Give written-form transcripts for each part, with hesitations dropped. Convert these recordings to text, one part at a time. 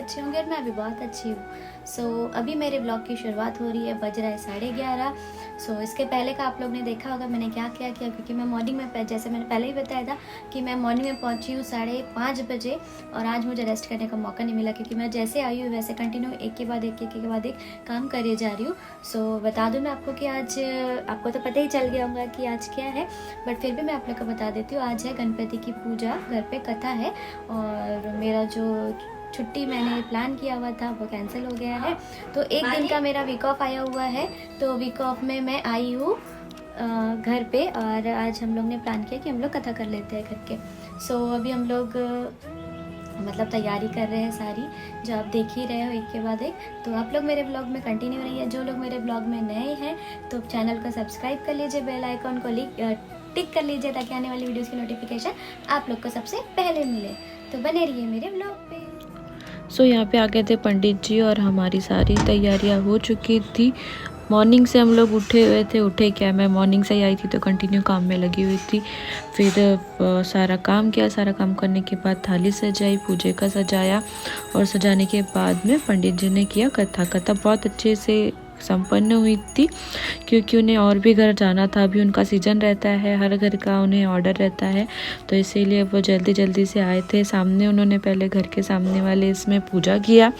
अच्छे होंगे और मैं भी बहुत अच्छी हूँ। सो अभी मेरे ब्लॉग की शुरुआत हो रही है, बज रहा है 11:30। सो इसके पहले का आप लोग ने देखा होगा मैंने क्या क्या किया, क्योंकि मैं मॉर्निंग में, जैसे मैंने पहले ही बताया था कि मैं मॉर्निंग में पहुंची हूँ 5:30 बजे, और आज मुझे रेस्ट करने का मौका नहीं मिला, क्योंकि मैं जैसे आई हूँ वैसे कंटिन्यू एक के बाद एक काम करे जा रही हूँ। सो बता दूँ मैं आपको कि आज आपको तो पता ही चल गया होगा कि आज क्या है, बट फिर भी मैं आप लोग को बता देती हूँ। आज है गणपति की पूजा, घर पे कथा है, और मेरा जो छुट्टी मैंने प्लान किया हुआ था वो कैंसिल हो गया है। तो एक दिन का मेरा वीक ऑफ आया हुआ है, तो वीक ऑफ में मैं आई हूँ घर पे, और आज हम लोग ने प्लान किया कि हम लोग कथा कर लेते हैं घर के। सो अभी हम लोग मतलब तैयारी कर रहे हैं सारी, जो आप देख ही रहे हो एक के बाद एक। तो आप लोग मेरे ब्लॉग में कंटिन्यू रहिए। जो लोग मेरे ब्लॉग में नए हैं तो चैनल को सब्सक्राइब कर लीजिए, बेल आइकॉन को टिक कर लीजिए, ताकि आने वाली वीडियोस की नोटिफिकेशन आप लोग को सबसे पहले मिले। तो बने रहिए मेरे ब्लॉग पे। सो यहाँ पे आ गए थे पंडित जी, और हमारी सारी तैयारियाँ हो चुकी थी। मॉर्निंग से हम लोग उठे हुए थे। उठे क्या, मैं मॉर्निंग से ही आई थी तो कंटिन्यू काम में लगी हुई थी। फिर सारा काम किया। सारा काम करने के बाद थाली सजाई, पूजे का सजाया, और सजाने के बाद में पंडित जी ने किया कथा। कथा बहुत अच्छे से संपन्न हुई थी, क्योंकि उन्हें और भी घर जाना था। अभी उनका सीजन रहता है, हर घर का उन्हें ऑर्डर रहता है, तो इसीलिए वो जल्दी जल्दी से आए थे। सामने उन्होंने पहले घर के सामने वाले इसमें पूजा किया,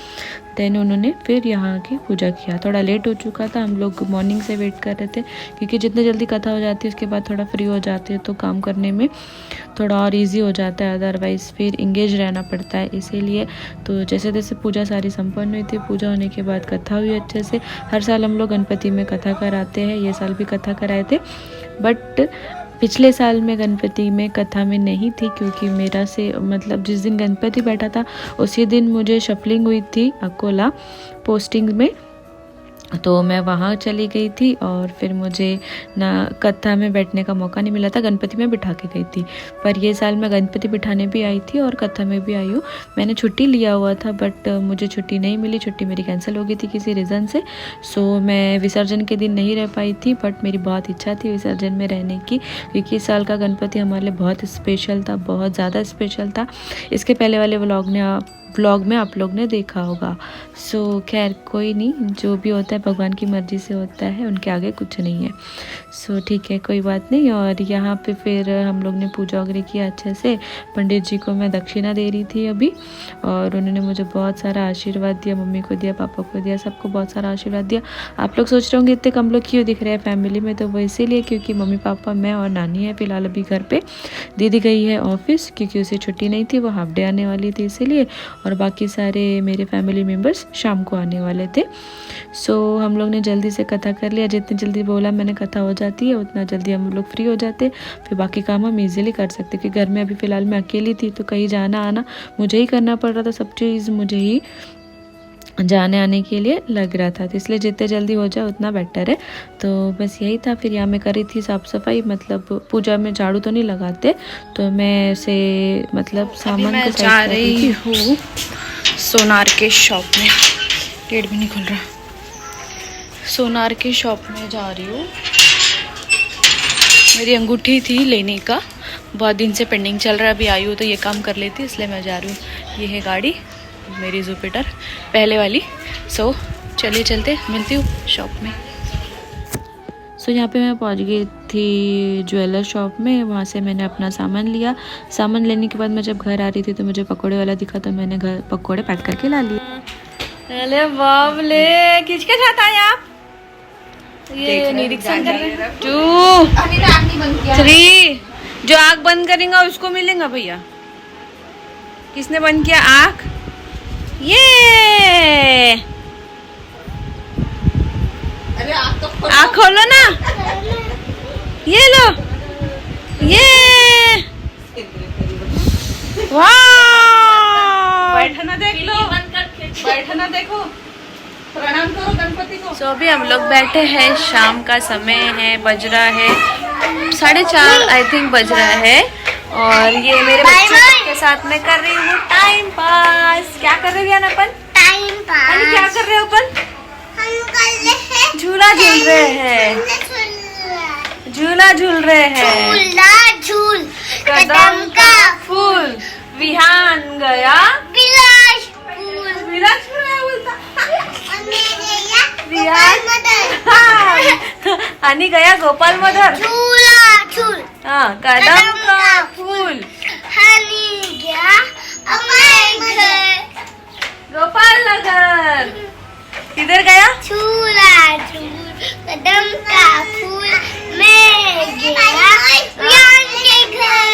देन उन्होंने फिर यहाँ की पूजा किया। थोड़ा लेट हो चुका था, हम लोग मॉर्निंग से वेट कर रहे थे, क्योंकि जितने जल्दी कथा हो जाती है उसके बाद थोड़ा फ्री हो जाते हैं तो काम करने में थोड़ा और इजी हो जाता है, अदरवाइज़ फिर इंगेज रहना पड़ता है, इसीलिए। तो जैसे जैसे पूजा सारी संपन्न हुई थी, पूजा होने के बाद कथा हुई अच्छे से। हर साल हम लोग गणपति में कथा कराते हैं, ये साल भी कथा कराए थे, बट पिछले साल में गणपति में कथा में नहीं थी, क्योंकि मेरा से मतलब जिस दिन गणपति बैठा था उसी दिन मुझे शफलिंग हुई थी अकोला पोस्टिंग में, तो मैं वहाँ चली गई थी, और फिर मुझे ना कथा में बैठने का मौका नहीं मिला था। गणपति में बिठा के गई थी, पर ये साल मैं गणपति बिठाने भी आई थी और कथा में भी आई हूँ। मैंने छुट्टी लिया हुआ था, बट मुझे छुट्टी नहीं मिली, छुट्टी मेरी कैंसिल हो गई थी किसी रीज़न से। सो मैं विसर्जन के दिन नहीं रह पाई थी, बट मेरी बहुत इच्छा थी विसर्जन में रहने की, क्योंकि इस साल का गणपति हमारे लिए बहुत स्पेशल था, बहुत ज़्यादा स्पेशल था। इसके पहले वाले व्लॉग में आप लोग ने देखा होगा। सो खैर कोई नहीं, जो भी होता है भगवान की मर्ज़ी से होता है, उनके आगे कुछ नहीं है। सो ठीक है, कोई बात नहीं। और यहाँ पे फिर हम लोग ने पूजा वगैरह किया अच्छे से। पंडित जी को मैं दक्षिणा दे रही थी अभी, और उन्होंने मुझे बहुत सारा आशीर्वाद दिया, मम्मी को दिया, पापा को दिया, सबको बहुत सारा आशीर्वाद दिया। आप लोग सोच रहे होंगे इतने कम लोग क्यों दिख रहे हैं फैमिली में, तो वो इसीलिए क्योंकि मम्मी पापा, मैं और नानी है फ़िलहाल अभी घर पे। दीदी गई है ऑफिस, क्योंकि उसे छुट्टी नहीं थी, वो हाफ डे आने वाली थी इसीलिए, और बाकी सारे मेरे फैमिली मेम्बर्स शाम को आने वाले थे। सो हम लोग ने जल्दी से कथा कर लिया। जितनी जल्दी बोला मैंने कथा हो जाती है, उतना जल्दी हम लोग फ्री हो जाते, फिर बाकी काम हम इजीली कर सकते, क्योंकि घर में अभी फ़िलहाल मैं अकेली थी, तो कहीं जाना आना मुझे ही करना पड़ रहा था, सब चीज़ मुझे ही जाने आने के लिए लग रहा था, तो इसलिए जितने जल्दी हो जाए उतना बेटर है। तो बस यही था। फिर यहाँ मैं करी थी साफ़ सफाई, मतलब पूजा में झाड़ू तो नहीं लगाते, तो मैं से मतलब सामान को जा रही हूँ सोनार के शॉप में। गेट भी नहीं खुल रहा। सोनार के शॉप में जा रही हूँ। मेरी अंगूठी थी लेने का, बहुत दिन से पेंडिंग चल रहा है, अभी आई हूँ तो ये काम कर लेती, इसलिए मैं जा रही हूँ। ये है गाड़ी मेरी जुपिटर पहले वाली। सो चलिए चलते, मिलती हूँ शॉप में। सो यहाँ पे मैं पहुँच गई थी ज्वेलर शॉप में। वहाँ से मैंने अपना सामान लिया। सामान लेने के बाद मैं जब घर आ रही थी तो मुझे पकौड़े वाला दिखा, तो मैंने घर पकौड़े पैक करके ला लिए। अरे बाबले, किसके साथ आए आप? ये निरीक्षण कर रहे हैं। 2 3 जो आँख बंद करेगा उसको मिलेगा भैया। किसने बंद किया आँख? ये अरे आँख खोलो ना, ये लो, ये वाह, बैठना देख लो, बैठना देखो, प्रणाम करो गणपति को। सो अभी हम लोग बैठे हैं, शाम का समय है, बज रहा है 4:30 आई थिंक बज रहा है, और ये मेरे बच्चे के साथ मैं कर रही हूँ टाइम पास। क्या कर रहे हैं अपन? Time pass. क्या कर रहे हो अपन? हम कर रहे हैं झूला झूल रहे हैं, झूला झूल रहे हैं। झूला झूल कदम का फूल विहान गया बिलासपुर। विराज काय बोलता गोपाल मदर हा. आणि गया गोपाल मधर झूला झूल हा कदम का फूल हनी गया अपने घर गोपाल नगर किधर गया झूला झूल कदम का फूल मैं गया यान के घर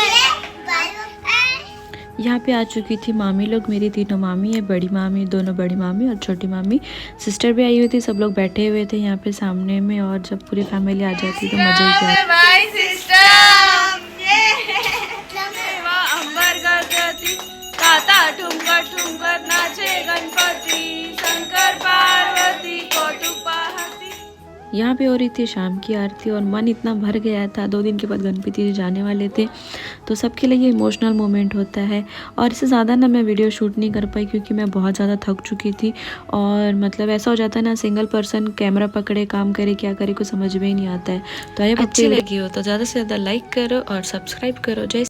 यहाँ पे आ चुकी थी मामी लोग, मेरी तीनों मामी है, बड़ी मामी, दोनों बड़ी मामी और छोटी मामी, सिस्टर भी आई हुई थी। सब लोग बैठे हुए थे यहाँ पे सामने में, और जब पूरी फैमिली आ जाती तो मजा ही क्या। बाय सिस्टर अंबर गणपति ताता ठुमकर ठुमकर नाचे गणपति शंकर पार्वती कौतुक। यहाँ पे हो रही थी शाम की आरती और मन इतना भर गया था। 2 दिन के बाद गणपति जी जाने वाले थे, तो सबके लिए ये इमोशनल मोमेंट होता है। और इससे ज़्यादा ना मैं वीडियो शूट नहीं कर पाई क्योंकि मैं बहुत ज़्यादा थक चुकी थी। और मतलब ऐसा हो जाता है ना, सिंगल पर्सन कैमरा पकड़े काम करे क्या करे कुछ समझ में ही नहीं आता है। तो ये अच्छी लगी हो तो ज़्यादा से ज़्यादा लाइक करो और सब्सक्राइब करो। जय